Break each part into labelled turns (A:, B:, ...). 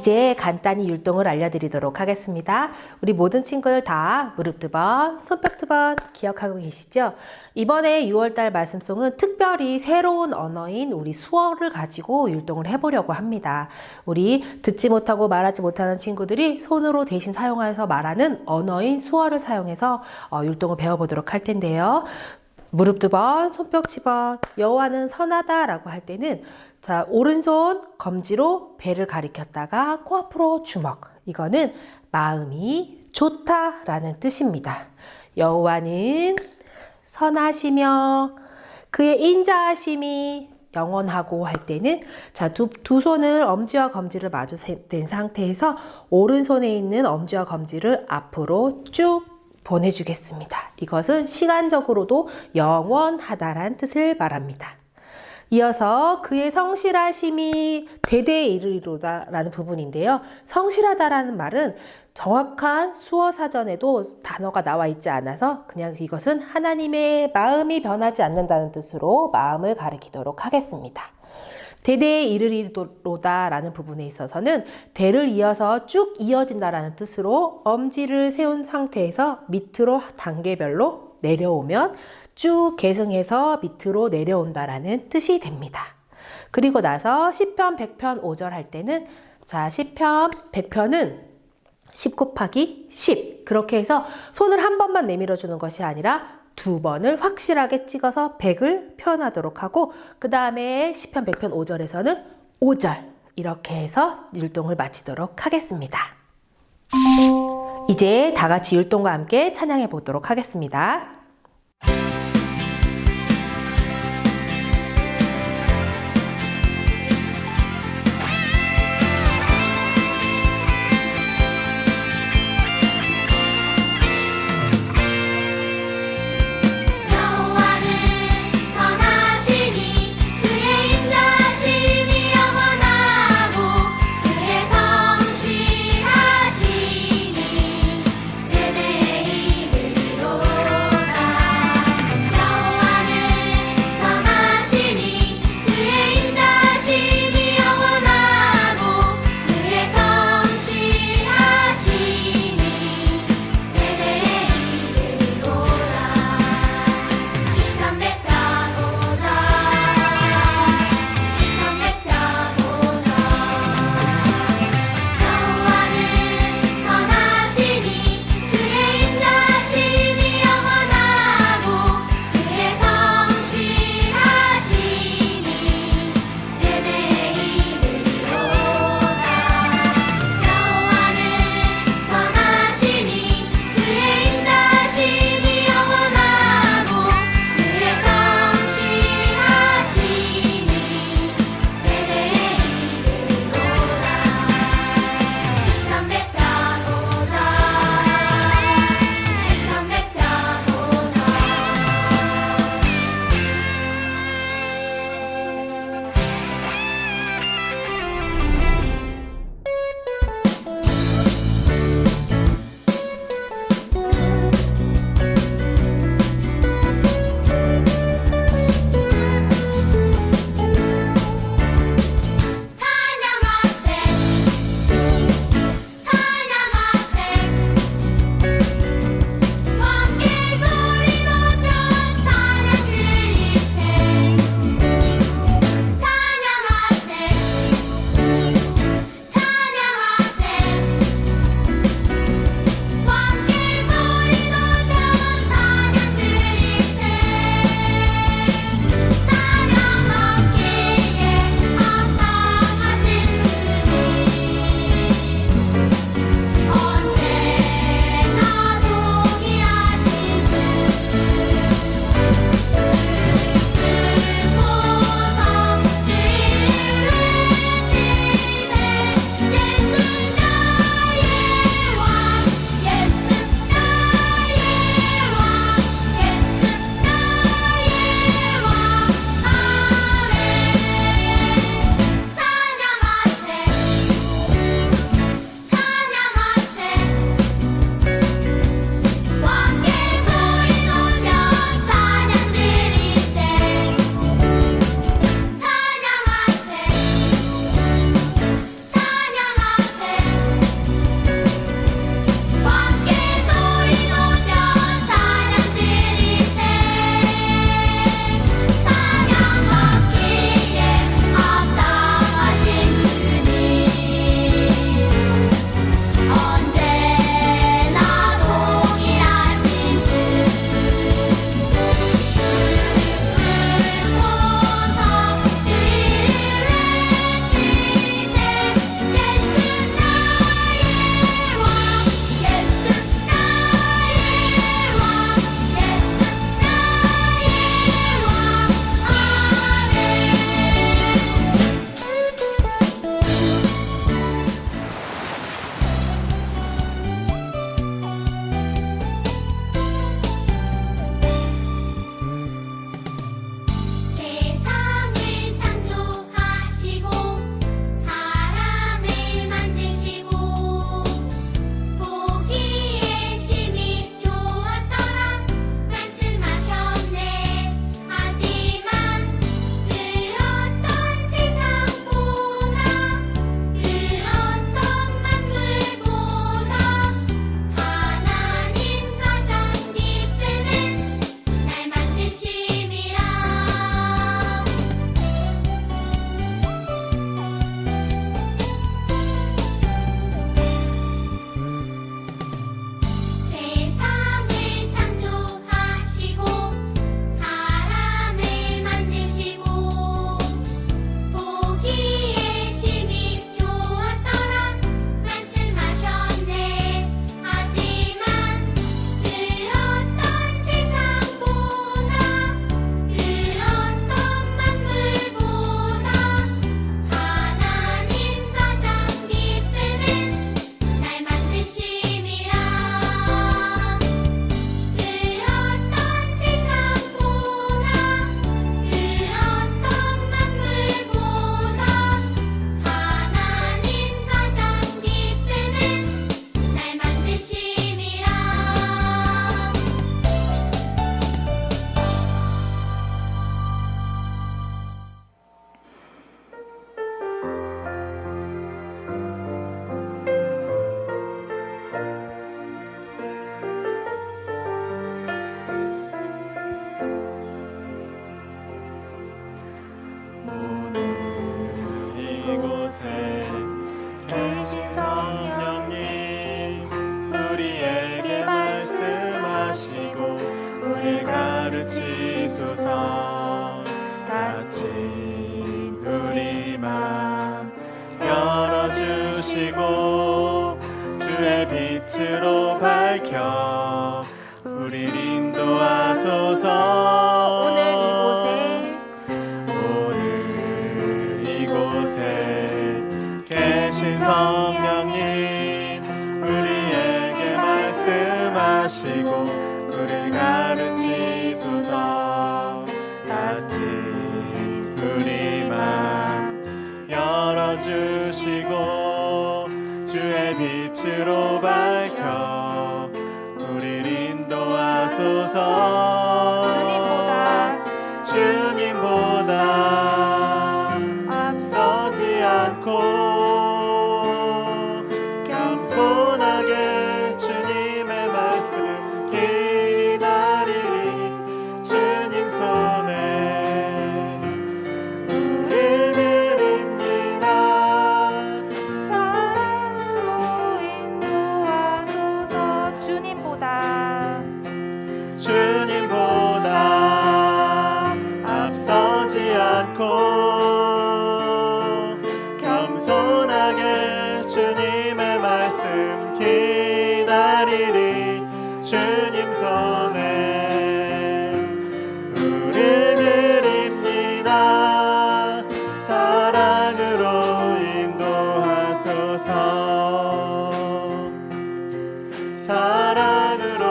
A: 이제 간단히 율동을 알려드리도록 하겠습니다. 우리 모든 친구들 다 무릎 두 번, 손뼉 두 번 기억하고 계시죠? 이번에 6월달 말씀송은 특별히 새로운 언어인 우리 수어를 가지고 율동을 해보려고 합니다. 우리 듣지 못하고 말하지 못하는 친구들이 손으로 대신 사용해서 말하는 언어인 수어를 사용해서 율동을 배워보도록 할 텐데요. 무릎 두 번, 손뼉 10번. 여호와는 선하다 라고 할 때는 자, 오른손 검지로 배를 가리켰다가 코앞으로 주먹. 이거는 마음이 좋다 라는 뜻입니다. 여호와는 선하시며 그의 인자하심이 영원하고 할 때는 자, 두 손을 엄지와 검지를 마주댄 상태에서 오른손에 있는 엄지와 검지를 앞으로 쭉 보내주겠습니다. 이것은 시간적으로도 영원하다란 뜻을 말합니다. 이어서 그의 성실하심이 대대에 이르리로다 라는 부분인데요. 성실하다라는 말은 정확한 수어 사전에도 단어가 나와 있지 않아서 그냥 이것은 하나님의 마음이 변하지 않는다는 뜻으로 마음을 가리키도록 하겠습니다. 대대에 이르리로다 라는 부분에 있어서는 대를 이어서 쭉 이어진다라는 뜻으로 엄지를 세운 상태에서 밑으로 단계별로 내려오면 쭉 계승해서 밑으로 내려온다라는 뜻이 됩니다. 그리고 나서 시편 100편 5절 할 때는 자, 시편 100편은 10 곱하기 10 그렇게 해서 손을 한 번만 내밀어 주는 것이 아니라 두 번을 확실하게 찍어서 100을 표현하도록 하고 그 다음에 시편 100편 5절에서는 5절 이렇게 해서 율동을 마치도록 하겠습니다. 이제 다 같이 율동과 함께 찬양해 보도록 하겠습니다.
B: 주의 빛으로 밝혀 우리를 인도하소서. 오늘 이곳에 계신 성령님, 우리에게 말씀하시고 우리를 가르치소서. 닫힌 우리 맘 열어주시고 주의 빛으로 밝혀 우리를 인도하소서. 주님보다 앞서지 않고 겸손하게 주님의 말씀 기다리리. 주님 손에 우릴 드립니다.
A: 사랑으로 인도하소서. 주님보다
B: 앞서지 않고 겸손하게 주님의 말씀 기다리리. 주님 손에 우릴 드립니다. 사랑으로 인도하소서. 사랑으로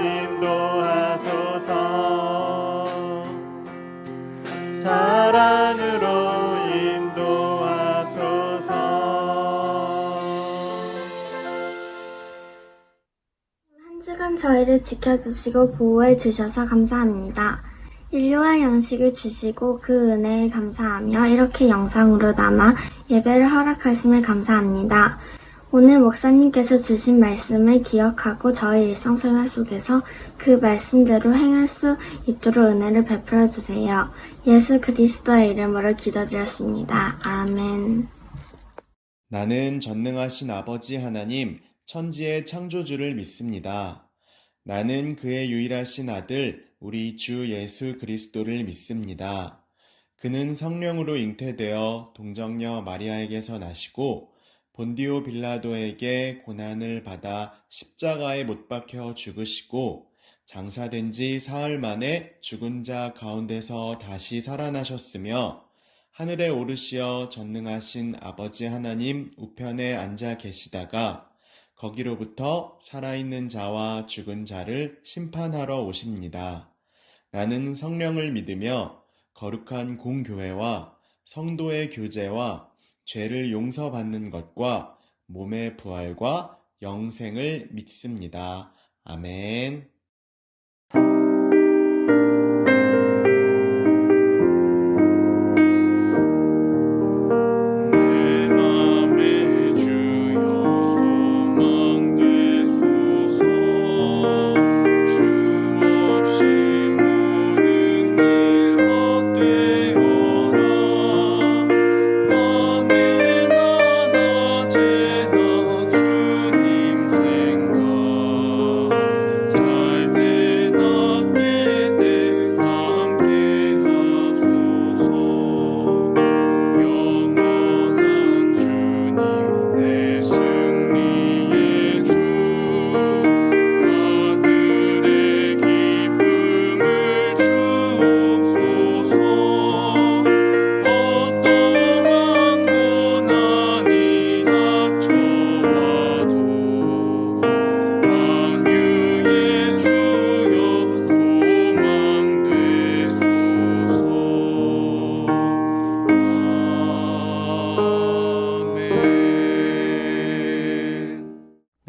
B: 인도하소서. 사랑으로 인도하소서.
C: 한 주간 저희를 지켜주시고 보호해 주셔서 감사합니다. 인류와 양식을 주시고 그 은혜에 감사하며 이렇게 영상으로 남아 예배를 허락하심을 감사합니다. 오늘 목사님께서 주신 말씀을 기억하고 저희 일상생활 속에서 그 말씀대로 행할 수 있도록 은혜를 베풀어 주세요. 예수 그리스도의 이름으로 기도드렸습니다. 아멘.
D: 나는 전능하신 아버지 하나님, 천지의 창조주를 믿습니다. 나는 그의 유일하신 아들, 우리 주 예수 그리스도를 믿습니다. 그는 성령으로 잉태되어 동정녀 마리아에게서 나시고 본디오 빌라도에게 고난을 받아 십자가에 못 박혀 죽으시고 장사된 지 사흘 만에 죽은 자 가운데서 다시 살아나셨으며 하늘에 오르시어 전능하신 아버지 하나님 우편에 앉아 계시다가 거기로부터 살아있는 자와 죽은 자를 심판하러 오십니다. 나는 성령을 믿으며 거룩한 공교회와 성도의 교제와 죄를 용서받는 것과 몸의 부활과 영생을 믿습니다. 아멘.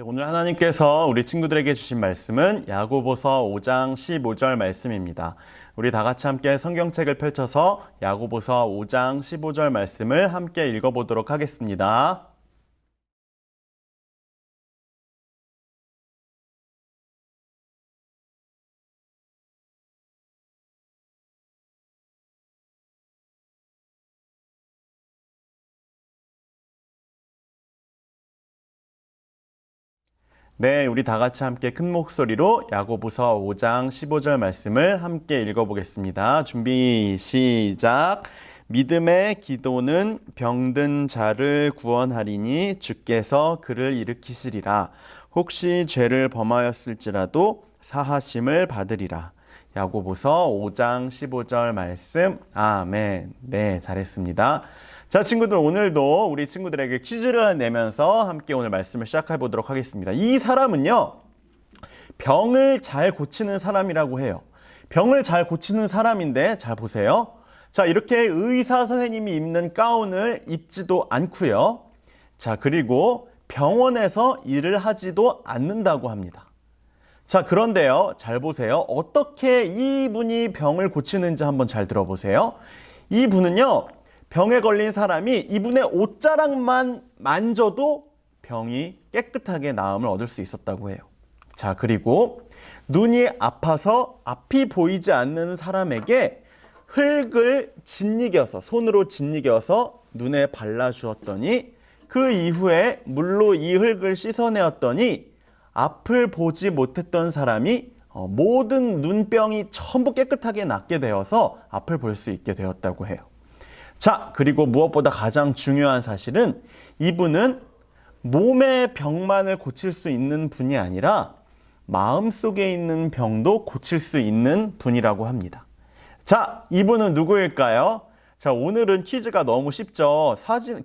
B: 오늘 하나님께서 우리 친구들에게 주신 말씀은 야고보서 5장 15절 말씀입니다. 우리 다 같이 함께 성경책을 펼쳐서 야고보서 5장 15절 말씀을 함께 읽어보도록 하겠습니다. 네, 우리 다 같이 함께 큰 목소리로 야고보서 5장 15절 말씀을 함께 읽어보겠습니다. 준비, 시작. 믿음의 기도는 병든 자를 구원하리니 주께서 그를 일으키시리라. 혹시 죄를 범하였을지라도 사하심을 받으리라. 야고보서 5장 15절 말씀. 아멘. 네, 잘했습니다. 자, 친구들, 오늘도 우리 친구들에게 퀴즈를 내면서 함께 오늘 말씀을 시작해 보도록 하겠습니다. 이 사람은요, 병을 잘 고치는 사람이라고 해요. 병을 잘 고치는 사람인데, 잘 보세요. 자, 이렇게 의사 선생님이 입는 가운을 입지도 않고요. 자, 그리고 병원에서 일을 하지도 않는다고 합니다. 자, 그런데요, 잘 보세요. 어떻게 이분이 병을 고치는지 한번 잘 들어보세요. 이분은요, 병에 걸린 사람이 이분의 옷자락만 만져도 병이 깨끗하게 나음을 얻을 수 있었다고 해요. 자, 그리고 눈이 아파서 앞이 보이지 않는 사람에게 흙을 짓이겨서, 손으로 짓이겨서 눈에 발라주었더니 그 이후에 물로 이 흙을 씻어내었더니 앞을 보지 못했던 사람이 모든 눈병이 전부 깨끗하게 낫게 되어서 앞을 볼 수 있게 되었다고 해요. 자, 그리고 무엇보다 가장 중요한 사실은 이분은 몸의 병만을 고칠 수 있는 분이 아니라 마음속에 있는 병도 고칠 수 있는 분이라고 합니다. 자, 이분은 누구일까요? 자, 오늘은 퀴즈가 너무 쉽죠.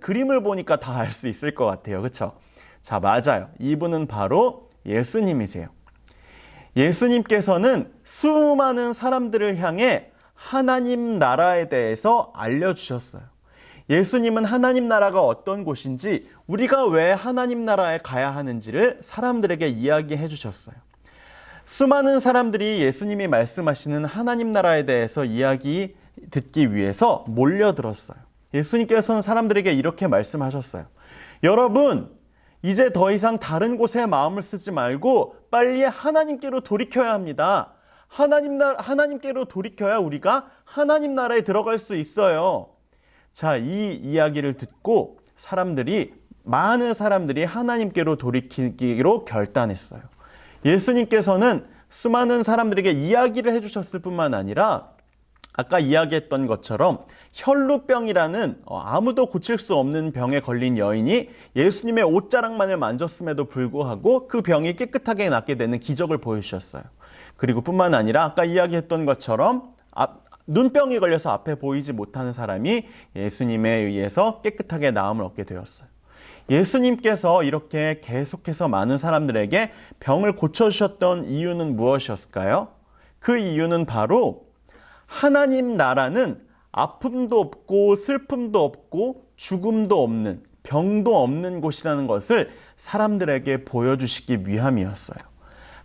B: 그림을 보니까 다 알 수 있을 것 같아요. 그렇죠? 자, 맞아요. 이분은 바로 예수님이세요. 예수님께서는 수많은 사람들을 향해 하나님 나라에 대해서 알려주셨어요. 예수님은 하나님 나라가 어떤 곳인지, 우리가 왜 하나님 나라에 가야 하는지를 사람들에게 이야기해 주셨어요. 수많은 사람들이 예수님이 말씀하시는 하나님 나라에 대해서 이야기 듣기 위해서 몰려들었어요. 예수님께서는 사람들에게 이렇게 말씀하셨어요. 여러분, 이제 더 이상 다른 곳에 마음을 쓰지 말고 빨리 하나님께로 돌이켜야 합니다. 하나님께로 돌이켜야 우리가 하나님 나라에 들어갈 수 있어요. 자, 이 이야기를 듣고 많은 사람들이 하나님께로 돌이키기로 결단했어요. 예수님께서는 수많은 사람들에게 이야기를 해주셨을 뿐만 아니라 아까 이야기했던 것처럼 혈루병이라는 아무도 고칠 수 없는 병에 걸린 여인이 예수님의 옷자락만을 만졌음에도 불구하고 그 병이 깨끗하게 낫게 되는 기적을 보여주셨어요. 그리고 뿐만 아니라 아까 이야기했던 것처럼 눈병이 걸려서 앞에 보이지 못하는 사람이 예수님에 의해서 깨끗하게 나음을 얻게 되었어요. 예수님께서 이렇게 계속해서 많은 사람들에게 병을 고쳐주셨던 이유는 무엇이었을까요? 그 이유는 바로 하나님 나라는 아픔도 없고 슬픔도 없고 죽음도 없는, 병도 없는 곳이라는 것을 사람들에게 보여주시기 위함이었어요.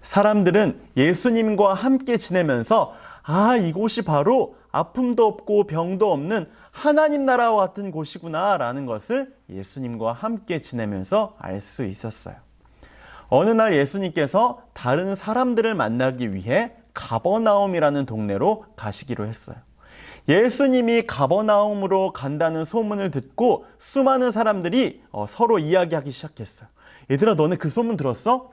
B: 사람들은 예수님과 함께 지내면서 이곳이 바로 아픔도 없고 병도 없는 하나님 나라와 같은 곳이구나 라는 것을 예수님과 함께 지내면서 알 수 있었어요. 어느 날 예수님께서 다른 사람들을 만나기 위해 가버나움이라는 동네로 가시기로 했어요. 예수님이 가버나움으로 간다는 소문을 듣고 수많은 사람들이 서로 이야기하기 시작했어요. 얘들아, 너네 그 소문 들었어?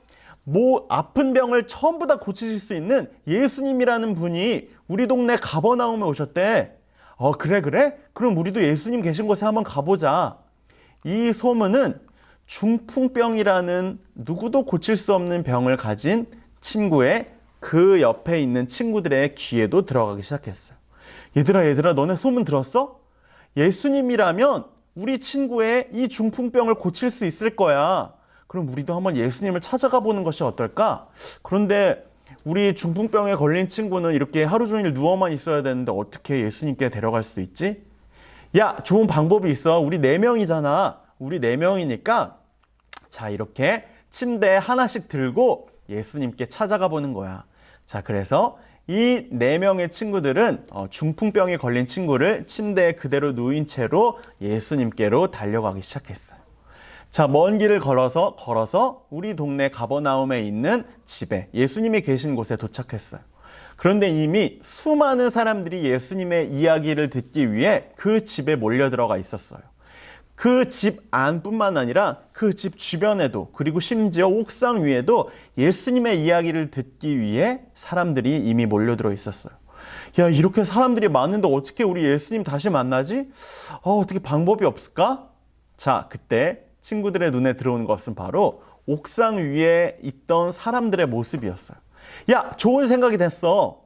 B: 아픈 병을 전부 다 고치실 수 있는 예수님이라는 분이 우리 동네 가버나움에 오셨대. 그래? 그럼 우리도 예수님 계신 곳에 한번 가보자. 이 소문은 중풍병이라는 누구도 고칠 수 없는 병을 가진 친구의 그 옆에 있는 친구들의 귀에도 들어가기 시작했어요. 얘들아, 너네 소문 들었어? 예수님이라면 우리 친구의 이 중풍병을 고칠 수 있을 거야. 그럼 우리도 한번 예수님을 찾아가 보는 것이 어떨까? 그런데 우리 중풍병에 걸린 친구는 이렇게 하루 종일 누워만 있어야 되는데 어떻게 예수님께 데려갈 수도 있지? 야, 좋은 방법이 있어. 우리 4명이잖아. 우리 4명이니까 자, 이렇게 침대 하나씩 들고 예수님께 찾아가 보는 거야. 자, 그래서 이 4명의 친구들은 중풍병에 걸린 친구를 침대에 그대로 누인 채로 예수님께로 달려가기 시작했어요. 자, 먼 길을 걸어서 우리 동네 가버나움에 있는 집에, 예수님이 계신 곳에 도착했어요. 그런데 이미 수많은 사람들이 예수님의 이야기를 듣기 위해 그 집에 몰려 들어가 있었어요. 그 집 안뿐만 아니라 그 집 주변에도, 그리고 심지어 옥상 위에도 예수님의 이야기를 듣기 위해 사람들이 이미 몰려들어 있었어요. 야, 이렇게 사람들이 많은데 어떻게 우리 예수님 다시 만나지? 어떻게 방법이 없을까? 자, 그때 친구들의 눈에 들어온 것은 바로 옥상 위에 있던 사람들의 모습이었어요. 야, 좋은 생각이 됐어.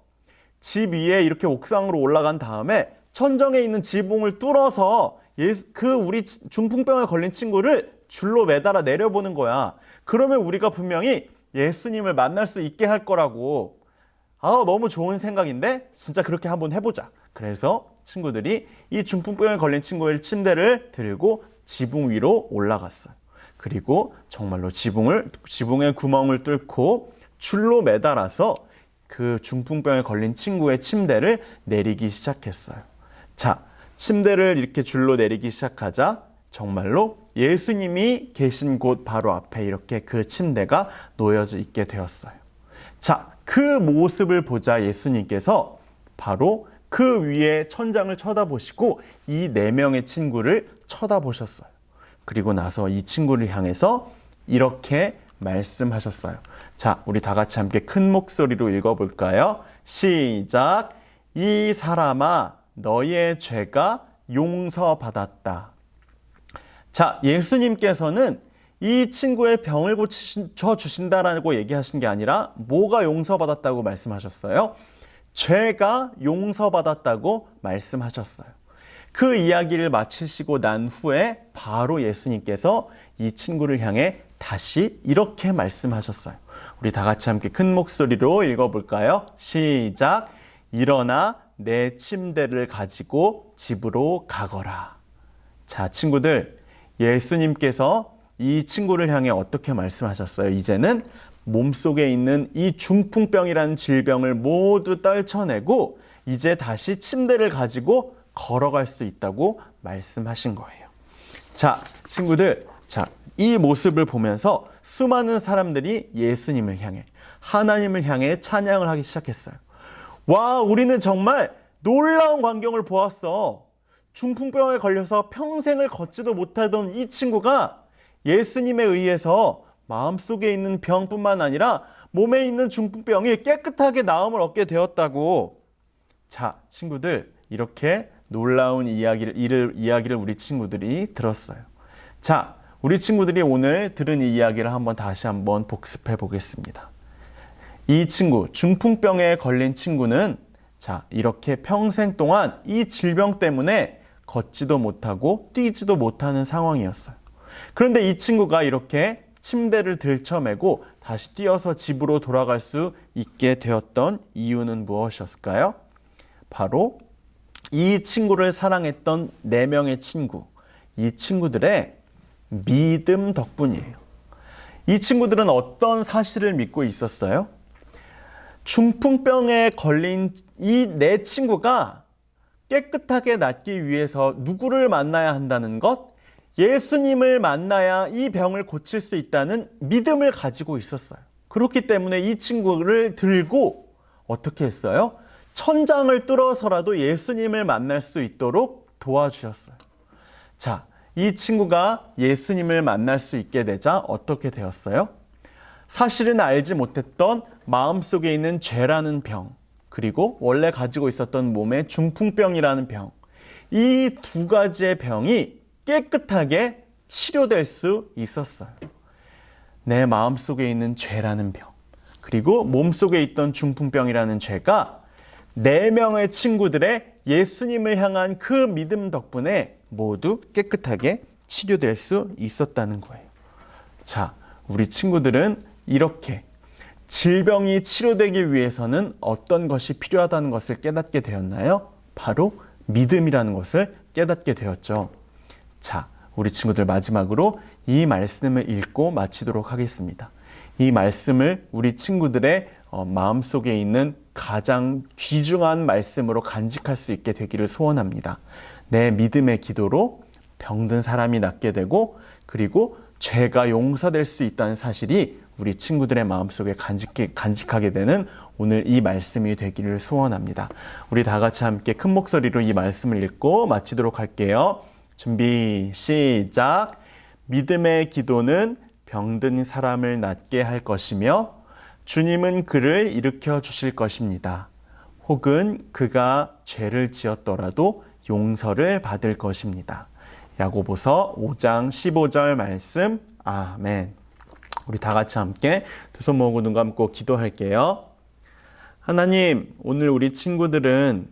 B: 집 위에 이렇게 옥상으로 올라간 다음에 천정에 있는 지붕을 뚫어서 우리 중풍병에 걸린 친구를 줄로 매달아 내려보는 거야. 그러면 우리가 분명히 예수님을 만날 수 있게 할 거라고. 너무 좋은 생각인데 진짜 그렇게 한번 해보자. 그래서 친구들이 이 중풍병에 걸린 친구의 침대를 들고 지붕 위로 올라갔어요. 그리고 정말로 지붕의 구멍을 뚫고 줄로 매달아서 그 중풍병에 걸린 친구의 침대를 내리기 시작했어요. 자, 침대를 이렇게 줄로 내리기 시작하자 정말로 예수님이 계신 곳 바로 앞에 이렇게 그 침대가 놓여져 있게 되었어요. 자, 그 모습을 보자 예수님께서 바로 그 위에 천장을 쳐다보시고 이 4명의 친구를 쳐다보셨어요. 그리고 나서 이 친구를 향해서 이렇게 말씀하셨어요. 자, 우리 다 같이 함께 큰 목소리로 읽어볼까요? 시작! 이 사람아, 너의 죄가 용서받았다. 자, 예수님께서는 이 친구의 병을 고쳐주신다라고 얘기하신 게 아니라 뭐가 용서받았다고 말씀하셨어요? 죄가 용서받았다고 말씀하셨어요. 그 이야기를 마치시고 난 후에 바로 예수님께서 이 친구를 향해 다시 이렇게 말씀하셨어요. 우리 다 같이 함께 큰 목소리로 읽어볼까요? 시작! 일어나 내 침대를 가지고 집으로 가거라. 자, 친구들, 예수님께서 이 친구를 향해 어떻게 말씀하셨어요? 이제는 몸속에 있는 이 중풍병이라는 질병을 모두 떨쳐내고 이제 다시 침대를 가지고 걸어갈 수 있다고 말씀하신 거예요. 자, 친구들, 이 모습을 보면서 수많은 사람들이 예수님을 향해, 하나님을 향해 찬양을 하기 시작했어요. 와, 우리는 정말 놀라운 광경을 보았어. 중풍병에 걸려서 평생을 걷지도 못하던 이 친구가 예수님에 의해서 마음속에 있는 병뿐만 아니라 몸에 있는 중풍병이 깨끗하게 나음을 얻게 되었다고. 자, 친구들, 이렇게 놀라운 이야기를 우리 친구들이 들었어요. 자, 우리 친구들이 오늘 들은 이 이야기를 다시 한번 복습해 보겠습니다. 이 친구, 중풍병에 걸린 친구는 이렇게 평생 동안 이 질병 때문에 걷지도 못하고 뛰지도 못하는 상황이었어요. 그런데 이 친구가 이렇게 침대를 들쳐매고 다시 뛰어서 집으로 돌아갈 수 있게 되었던 이유는 무엇이었을까요? 바로 이 친구를 사랑했던 4명의 친구, 이 친구들의 믿음 덕분이에요. 이 친구들은 어떤 사실을 믿고 있었어요? 중풍병에 걸린 이 4친구가 깨끗하게 낫기 위해서 누구를 만나야 한다는 것? 예수님을 만나야 이 병을 고칠 수 있다는 믿음을 가지고 있었어요. 그렇기 때문에 이 친구를 들고 어떻게 했어요? 천장을 뚫어서라도 예수님을 만날 수 있도록 도와주셨어요. 자, 이 친구가 예수님을 만날 수 있게 되자 어떻게 되었어요? 사실은 알지 못했던 마음속에 있는 죄라는 병, 그리고 원래 가지고 있었던 몸의 중풍병이라는 병, 이 2가지의 병이 깨끗하게 치료될 수 있었어요. 내 마음속에 있는 죄라는 병, 그리고 몸속에 있던 중풍병이라는 죄가 4명의 친구들의 예수님을 향한 그 믿음 덕분에 모두 깨끗하게 치료될 수 있었다는 거예요. 자, 우리 친구들은 이렇게 질병이 치료되기 위해서는 어떤 것이 필요하다는 것을 깨닫게 되었나요? 바로 믿음이라는 것을 깨닫게 되었죠. 자, 우리 친구들 마지막으로 이 말씀을 읽고 마치도록 하겠습니다. 이 말씀을 우리 친구들의 마음속에 있는 가장 귀중한 말씀으로 간직할 수 있게 되기를 소원합니다. 내 믿음의 기도로 병든 사람이 낫게 되고, 그리고 죄가 용서될 수 있다는 사실이 우리 친구들의 마음속에 간직하게 되는 오늘 이 말씀이 되기를 소원합니다. 우리 다 같이 함께 큰 목소리로 이 말씀을 읽고 마치도록 할게요. 준비, 시작. 믿음의 기도는 병든 사람을 낫게 할 것이며 주님은 그를 일으켜 주실 것입니다. 혹은 그가 죄를 지었더라도 용서를 받을 것입니다. 야고보서 5장 15절 말씀. 아멘. 우리 다 같이 함께 두 손 모으고 눈 감고 기도할게요. 하나님, 오늘 우리 친구들은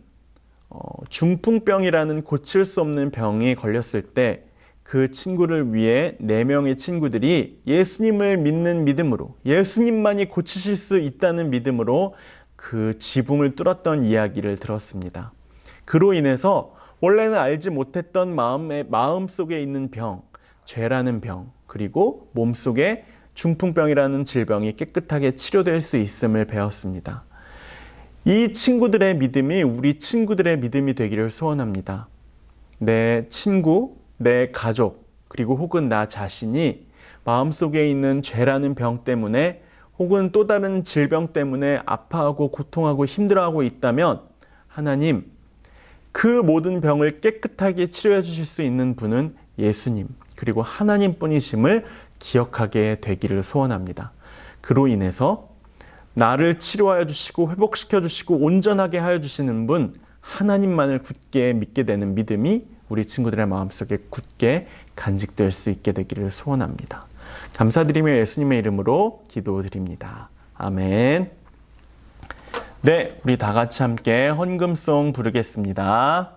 B: 중풍병이라는 고칠 수 없는 병이 걸렸을 때 그 친구를 위해 4명의 친구들이 예수님을 믿는 믿음으로, 예수님만이 고치실 수 있다는 믿음으로 그 지붕을 뚫었던 이야기를 들었습니다. 그로 인해서 원래는 알지 못했던 마음 속에 있는 병, 죄라는 병, 그리고 몸속에 중풍병이라는 질병이 깨끗하게 치료될 수 있음을 배웠습니다. 이 친구들의 믿음이 우리 친구들의 믿음이 되기를 소원합니다. 내 친구, 내 가족, 그리고 혹은 나 자신이 마음속에 있는 죄라는 병 때문에 혹은 또 다른 질병 때문에 아파하고 고통하고 힘들어하고 있다면 하나님, 그 모든 병을 깨끗하게 치료해 주실 수 있는 분은 예수님, 그리고 하나님뿐이심을 기억하게 되기를 소원합니다. 그로 인해서 나를 치료하여 주시고 회복시켜 주시고 온전하게 하여 주시는 분 하나님만을 굳게 믿게 되는 믿음이 우리 친구들의 마음속에 굳게 간직될 수 있게 되기를 소원합니다. 감사드리며 예수님의 이름으로 기도드립니다. 아멘. 네, 우리 다 같이 함께 헌금송 부르겠습니다.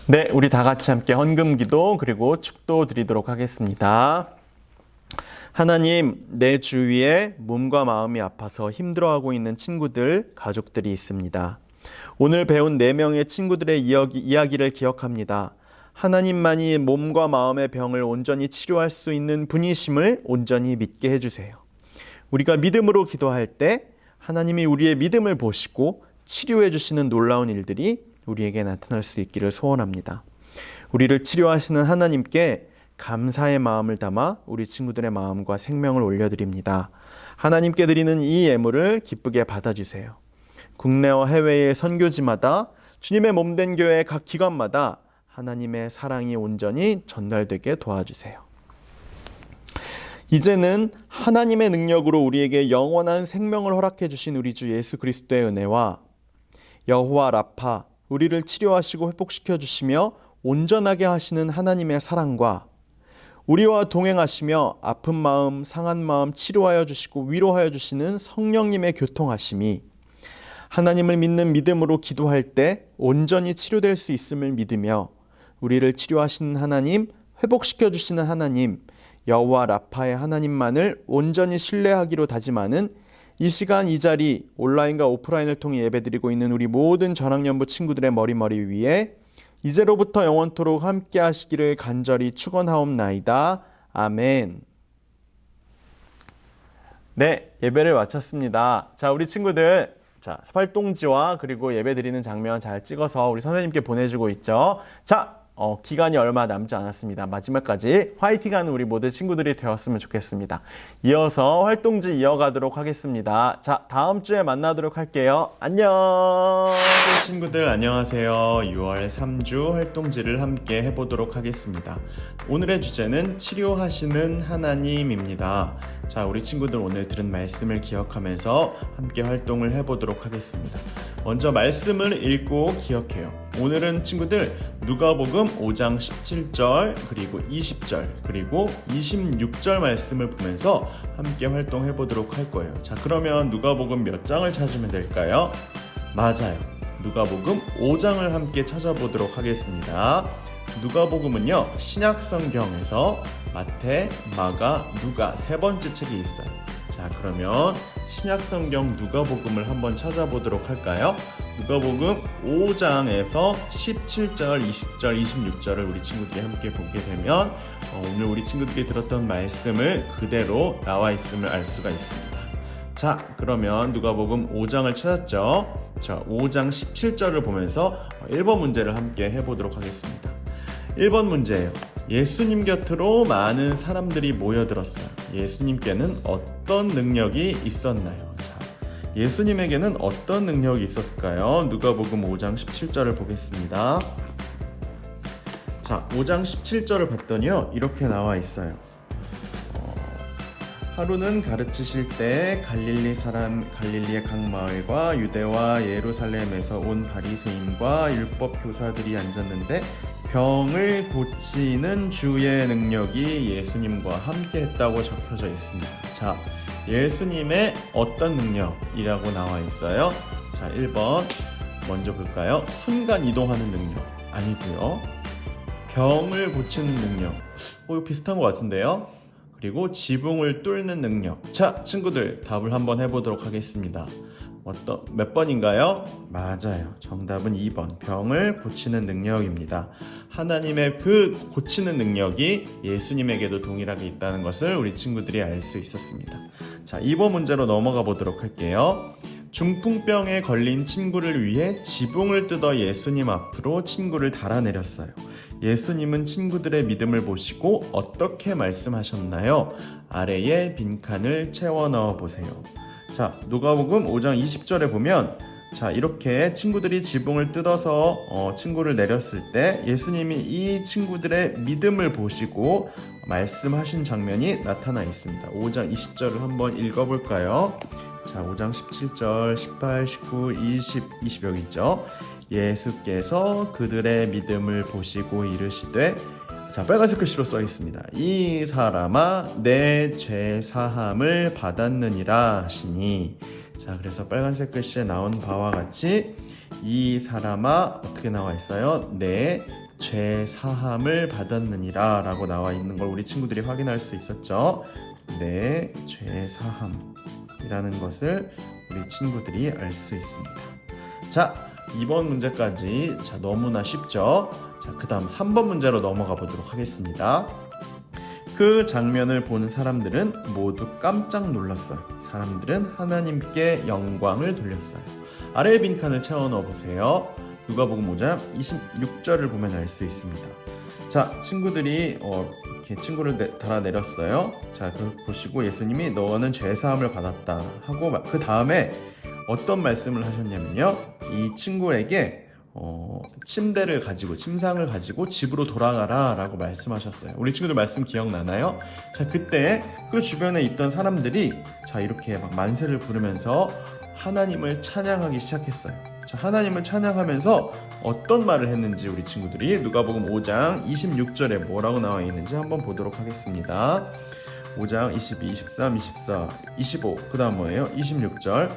B: 네, 우리 다 같이 함께 헌금기도 그리고 축도 드리도록 하겠습니다. 하나님, 내 주위에 몸과 마음이 아파서 힘들어하고 있는 친구들, 가족들이 있습니다. 오늘 배운 4명의 친구들의 이야기를 기억합니다. 하나님만이 몸과 마음의 병을 온전히 치료할 수 있는 분이심을 온전히 믿게 해주세요. 우리가 믿음으로 기도할 때 하나님이 우리의 믿음을 보시고 치료해 주시는 놀라운 일들이 우리에게 나타날 수 있기를 소원합니다. 우리를 치료하시는 하나님께 감사의 마음을 담아 우리 친구들의 마음과 생명을 올려드립니다. 하나님께 드리는 이 예물을 기쁘게 받아주세요. 국내와 해외의 선교지마다 주님의 몸된 교회 각 기관마다 하나님의 사랑이 온전히 전달되게 도와주세요. 이제는 하나님의 능력으로 우리에게 영원한 생명을 허락해 주신 우리 주 예수 그리스도의 은혜와 여호와 라파, 우리를 치료하시고 회복시켜 주시며 온전하게 하시는 하나님의 사랑과 우리와 동행하시며 아픈 마음, 상한 마음 치료하여 주시고 위로하여 주시는 성령님의 교통하심이 하나님을 믿는 믿음으로 기도할 때 온전히 치료될 수 있음을 믿으며 우리를 치료하시는 하나님, 회복시켜 주시는 하나님, 여호와 라파의 하나님만을 온전히 신뢰하기로 다짐하는 이 시간 이 자리 온라인과 오프라인을 통해 예배드리고 있는 우리 모든 전학년부 친구들의 머리 위에 이제로부터 영원토록 함께 하시기를 간절히 축원하옵나이다. 아멘. 네, 예배를 마쳤습니다. 자, 우리 친구들 활동지와 그리고 예배드리는 장면 잘 찍어서 우리 선생님께 보내주고 있죠. 자, 기간이 얼마 남지 않았습니다. 마지막까지 화이팅하는 우리 모든 친구들이 되었으면 좋겠습니다. 이어서 활동지 이어가도록 하겠습니다. 자, 다음 주에 만나도록 할게요. 안녕.
D: 친구들 안녕하세요. 6월 3주 활동지를 함께 해보도록 하겠습니다. 오늘의 주제는 치료하시는 하나님입니다. 자, 우리 친구들 오늘 들은 말씀을 기억하면서 함께 활동을 해보도록 하겠습니다. 먼저 말씀을 읽고 기억해요. 오늘은 친구들 누가복음 5장 17절 그리고 20절 그리고 26절 말씀을 보면서 함께 활동해 보도록 할 거예요. 자, 그러면 누가복음 몇 장을 찾으면 될까요? 맞아요. 누가복음 5장을 함께 찾아보도록 하겠습니다. 누가복음은요, 신약 성경에서 마태, 마가, 누가 세 번째 책이 있어요. 자, 그러면 신약 성경 누가복음을 한번 찾아보도록 할까요? 누가복음 5장에서 17절, 20절, 26절을 우리 친구들이 함께 보게 되면 오늘 우리 친구들이 들었던 말씀을 그대로 나와 있음을 알 수가 있습니다. 자, 그러면 누가복음 5장을 찾았죠? 자, 5장 17절을 보면서 1번 문제를 함께 해보도록 하겠습니다. 1번 문제예요. 예수님 곁으로 많은 사람들이 모여들었어요. 예수님께는 어떤 능력이 있었나요? 자, 예수님에게는 어떤 능력이 있었을까요? 누가복음 5장 17절을 보겠습니다. 자, 5장 17절을 봤더니요, 이렇게 나와 있어요. 하루는 가르치실 때 갈릴리의 각 마을과 유대와 예루살렘에서 온 바리새인과 율법 교사들이 앉았는데 병을 고치는 주의 능력이 예수님과 함께 했다고 적혀져 있습니다. 자, 예수님의 어떤 능력이라고 나와 있어요? 자, 1번 먼저 볼까요? 순간 이동하는 능력 아니고요. 병을 고치는 능력. 이거 비슷한 것 같은데요? 그리고 지붕을 뚫는 능력. 자, 친구들 답을 한번 해보도록 하겠습니다. 몇 번인가요? 맞아요. 정답은 2번. 병을 고치는 능력입니다. 하나님의 그 고치는 능력이 예수님에게도 동일하게 있다는 것을 우리 친구들이 알 수 있었습니다. 자, 2번 문제로 넘어가 보도록 할게요. 중풍병에 걸린 친구를 위해 지붕을 뜯어 예수님 앞으로 친구를 달아내렸어요. 예수님은 친구들의 믿음을 보시고 어떻게 말씀하셨나요? 아래에 빈칸을 채워 넣어 보세요. 자, 누가복음 5장 20절에 보면 자, 이렇게 친구들이 지붕을 뜯어서 친구를 내렸을 때 예수님이 이 친구들의 믿음을 보시고 말씀하신 장면이 나타나 있습니다. 5장 20절을 한번 읽어볼까요? 자, 5장 17절, 18, 19, 20 여기 있죠. 예수께서 그들의 믿음을 보시고 이르시되, 자, 빨간색 글씨로 써 있습니다. 이 사람아 내 죄 사함을 받았느니라 하시니. 자, 그래서 빨간색 글씨에 나온 바와 같이 이 사람아 어떻게 나와 있어요? 내 죄 사함을 받았느니라 라고 나와 있는 걸 우리 친구들이 확인할 수 있었죠. 내 죄 사함이라는 것을 우리 친구들이 알 수 있습니다. 자, 2번 문제까지 자, 너무나 쉽죠? 자, 그 다음 3번 문제로 넘어가 보도록 하겠습니다. 그 장면을 본 사람들은 모두 깜짝 놀랐어요. 사람들은 하나님께 영광을 돌렸어요. 아래에 빈칸을 채워 넣어 보세요. 누가복음 5장 26절을 보면 알 수 있습니다. 자, 친구들이 이렇게 친구를 달아내렸어요. 자, 그걸 보시고 예수님이 너는 죄사함을 받았다 하고 그 다음에 어떤 말씀을 하셨냐면요, 이 친구에게 침상을 가지고 집으로 돌아가라 라고 말씀하셨어요. 우리 친구들 말씀 기억나나요? 자, 그때 그 주변에 있던 사람들이 자, 이렇게 막 만세를 부르면서 하나님을 찬양하기 시작했어요. 자, 하나님을 찬양하면서 어떤 말을 했는지 우리 친구들이 누가복음 5장 26절에 뭐라고 나와 있는지 한번 보도록 하겠습니다. 5장 22, 23, 24, 25, 그 다음 뭐예요? 26절.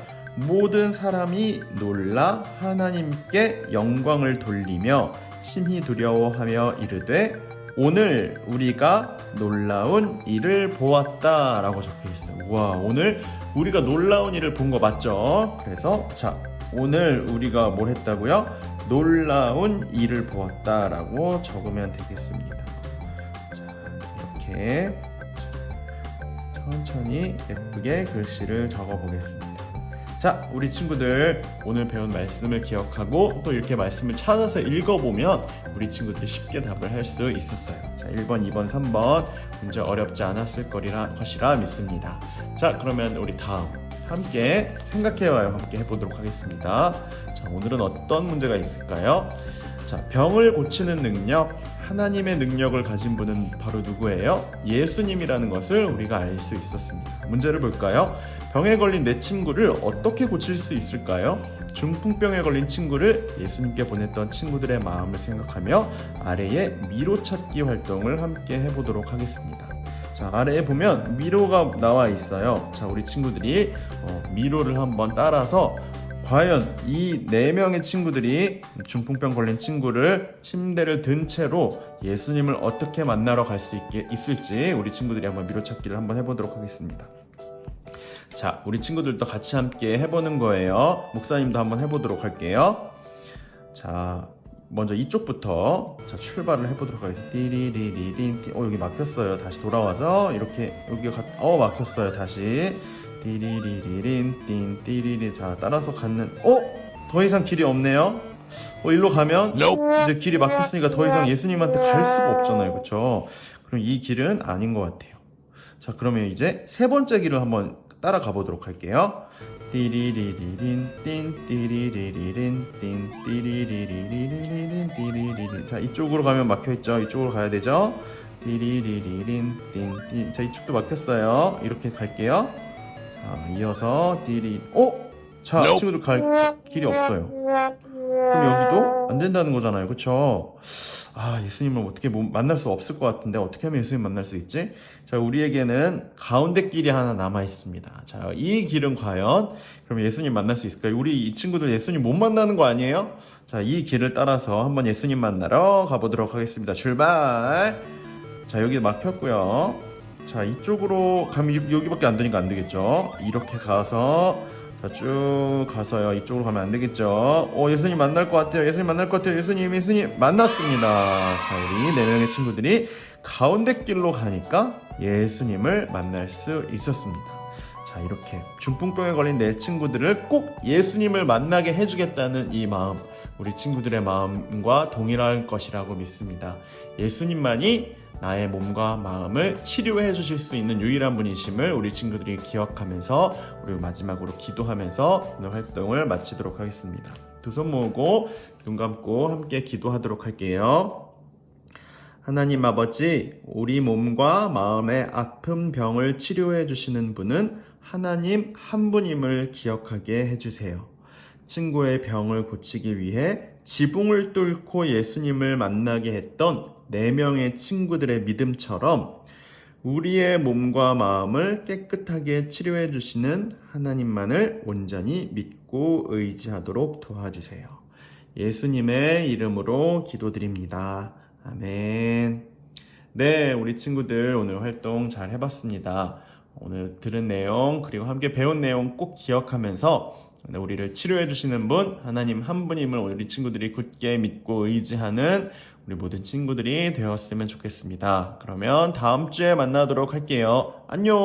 D: 모든 사람이 놀라 하나님께 영광을 돌리며 심히 두려워하며 이르되 오늘 우리가 놀라운 일을 보았다 라고 적혀 있어요. 우와, 오늘 우리가 놀라운 일을 본 거 맞죠? 그래서 자, 오늘 우리가 뭘 했다고요? 놀라운 일을 보았다 라고 적으면 되겠습니다. 자, 이렇게 천천히 예쁘게 글씨를 적어 보겠습니다. 자, 우리 친구들 오늘 배운 말씀을 기억하고 또 이렇게 말씀을 찾아서 읽어보면 우리 친구들이 쉽게 답을 할 수 있었어요. 자, 1번, 2번, 3번 문제 어렵지 않았을 것이라 믿습니다. 자, 그러면 우리 다음 함께 생각해봐요. 함께 해보도록 하겠습니다. 자, 오늘은 어떤 문제가 있을까요? 자, 병을 고치는 능력, 하나님의 능력을 가진 분은 바로 누구예요? 예수님이라는 것을 우리가 알 수 있었습니다. 문제를 볼까요? 병에 걸린 내 친구를 어떻게 고칠 수 있을까요? 중풍병에 걸린 친구를 예수님께 보냈던 친구들의 마음을 생각하며 아래에 미로 찾기 활동을 함께 해보도록 하겠습니다. 자, 아래에 보면 미로가 나와 있어요. 자, 우리 친구들이 미로를 한번 따라서 과연 이 4명의 친구들이 중풍병 걸린 친구를 침대를 든 채로 예수님을 어떻게 만나러 갈 수 있을지 우리 친구들이 한번 미로찾기를 한번 해보도록 하겠습니다. 자, 우리 친구들도 같이 함께 해보는 거예요. 목사님도 한번 해보도록 할게요. 자, 먼저 이쪽부터 자 출발을 해보도록 하겠습니다. 띠리리리린 여기 막혔어요. 다시 돌아와서 이렇게 여기가 막혔어요. 다시 띠리리리린 띵 띠리리 자 따라서 갔는 더 이상 길이 없네요. 일로 가면 이제 길이 막혔으니까 더 이상 예수님한테 갈 수가 없잖아요. 그렇죠? 그럼 이 길은 아닌 것 같아요. 자, 그러면 이제 세 번째 길을 한번 따라가 보도록 할게요. 띠리리리린 띵 띠리리리린 띵 띠리리리리린 띠리리리 자, 이쪽으로 가면 막혀있죠. 이쪽으로 가야 되죠. 띠리리리린 띵 자, 이쪽도 막혔어요. 이렇게 갈게요. 이어서 자, 친구들 갈 길이 없어요. 그럼 여기도 안 된다는 거잖아요. 그쵸? 예수님을 어떻게 만날 수 없을 것 같은데 어떻게 하면 예수님 만날 수 있지? 자, 우리에게는 가운데 길이 하나 남아 있습니다. 자, 이 길은 과연 그럼 예수님 만날 수 있을까요? 우리 이 친구들 예수님 못 만나는 거 아니에요? 자, 이 길을 따라서 한번 예수님 만나러 가보도록 하겠습니다. 출발! 자, 여기 막혔고요. 자, 이쪽으로 가면 여기밖에 안 되니까 안 되겠죠? 이렇게 가서 자, 쭉 가서요. 이쪽으로 가면 안 되겠죠? 예수님 만날 것 같아요. 예수님 만날 것 같아요. 예수님 만났습니다. 자, 우리 4명의 친구들이 가운데 길로 가니까 예수님을 만날 수 있었습니다. 자, 이렇게 중풍병에 걸린 내 친구들을 꼭 예수님을 만나게 해주겠다는 이 마음, 우리 친구들의 마음과 동일할 것이라고 믿습니다. 예수님만이 나의 몸과 마음을 치료해 주실 수 있는 유일한 분이심을 우리 친구들이 기억하면서 우리 마지막으로 기도하면서 오늘 활동을 마치도록 하겠습니다. 두 손 모으고 눈 감고 함께 기도하도록 할게요. 하나님 아버지, 우리 몸과 마음의 아픈 병을 치료해 주시는 분은 하나님 한 분임을 기억하게 해주세요. 친구의 병을 고치기 위해 지붕을 뚫고 예수님을 만나게 했던 4명의 친구들의 믿음처럼 우리의 몸과 마음을 깨끗하게 치료해 주시는 하나님만을 온전히 믿고 의지하도록 도와주세요. 예수님의 이름으로 기도드립니다. 아멘. 네, 우리 친구들 오늘 활동 잘 해봤습니다. 오늘 들은 내용 그리고 함께 배운 내용 꼭 기억하면서 우리를 치료해 주시는 분 하나님 한 분임을 우리 친구들이 굳게 믿고 의지하는 우리 모든 친구들이 되었으면 좋겠습니다. 그러면 다음 주에 만나도록 할게요. 안녕.